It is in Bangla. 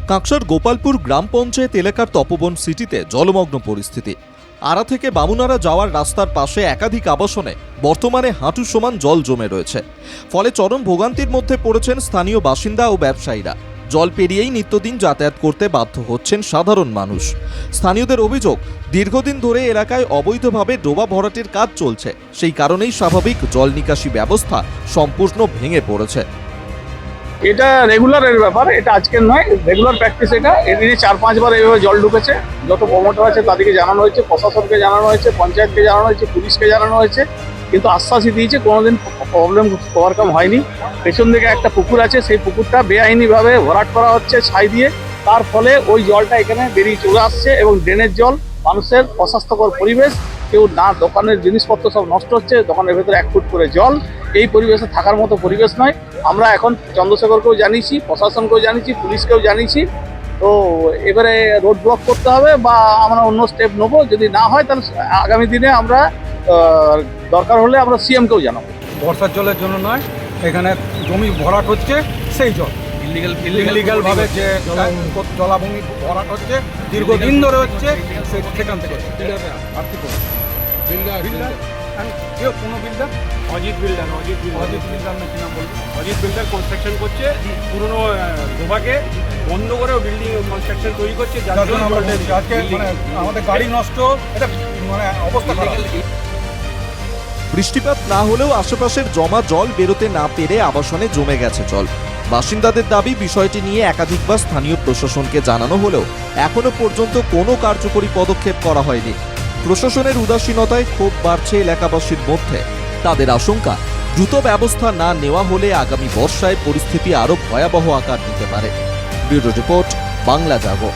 কাঁকসার গোপালপুর গ্রাম পঞ্চায়েত এলাকার তপবন সিটিতে জলমগ্ন পরিস্থিতি। আড়া থেকে বামুনারা যাওয়ার রাস্তার পাশে একাধিক আবাসনে বর্তমানে হাঁটু সমান জল জমে রয়েছে। ফলে চরম ভোগান্তির মধ্যে পড়েছেন স্থানীয় বাসিন্দা ও ব্যবসায়ীরা। জল পেরিয়েই নিত্যদিন যাতায়াত করতে বাধ্য হচ্ছেন সাধারণ মানুষ। স্থানীয়দের অভিযোগ, দীর্ঘদিন ধরে এলাকায় অবৈধভাবে ডোবা ভরাটের কাজ চলছে। সেই কারণেই স্বাভাবিক জল নিকাশি ব্যবস্থা সম্পূর্ণ ভেঙে পড়েছে। এটা রেগুলারের ব্যাপার, এটা আজকের নয়, রেগুলার প্র্যাকটিস। এটা এদিনে 4-5 বার এইভাবে জল ঢুকেছে। যত প্রমোটার আছে তাদেরকে জানানো হয়েছে, প্রশাসনকে জানানো হয়েছে, পঞ্চায়েতকে জানানো হয়েছে, পুলিশকে জানানো হয়েছে, কিন্তু আশ্বাসই দিয়েছে, কোনোদিন প্রবলেম ওভারকাম হয়নি। পেছন দিকে একটা পুকুর আছে, সেই পুকুরটা বেআইনিভাবে ভরাট করা হচ্ছে ছাই দিয়ে। তার ফলে ওই জলটা এখানে বেরিয়ে চলে আসছে এবং ড্রেনের জল, মানুষের অস্বাস্থ্যকর পরিবেশ, কেউ না, দোকানের জিনিসপত্র সব নষ্ট হচ্ছে, দোকানের ভেতরে 1 ফুট করে জল। এই পরিবেশে থাকার মতো পরিবেশ নয়। আমরা এখন চন্দ্রশেখরকেও জানিয়েছি, প্রশাসনকেও জানিয়েছি, পুলিশকেও জানিয়েছি। তো এবারে রোড ব্লক করতে হবে বা আমরা অন্য স্টেপ নেবো। যদি না হয় তাহলে আগামী দিনে আমরা দরকার হলে আমরা সিএমকেও জানাবো। বর্ষার জলের জন্য নয়, এখানে জমি ভরাট হচ্ছে, সেই জল ইলিগাল ভাবে যে জলাভূমি ভরাট হচ্ছে, দীর্ঘদিন ধরে হচ্ছে, সেখান থেকে অজিত বিল্ডার না কি নাম বলবো, অজিত বিল্ডার কনস্ট্রাকশন করছে, পুরনো ডোবাকে বন্ধ করে বিল্ডিং কনস্ট্রাকশন তৈরি করছে, যার জন্য আমাদের গাড়ি নষ্ট, এটা মানে অবস্থা খারাপ। বৃষ্টিপাত না হলেও আশেপাশের জমা জল বেরোতে না পেরে আবাসনে জমে গেছে জল। বাসিন্দাদের দাবি, বিষয়টি নিয়ে একাধিকবার স্থানীয় প্রশাসনকে জানানো হলেও এখনো পর্যন্ত কোনো কার্যকরী পদক্ষেপ করা হয়নি। প্রশাসনের উদাসীনতায় ক্ষোভ বাড়ছে এলাকাবাসীর মধ্যে। তাদের আশঙ্কা, দ্রুত ব্যবস্থা না নেওয়া হলে আগামী বর্ষায় পরিস্থিতি আরও ভয়াবহ আকার নিতে পারে। ব্যুরো রিপোর্ট, বাংলা জাগো।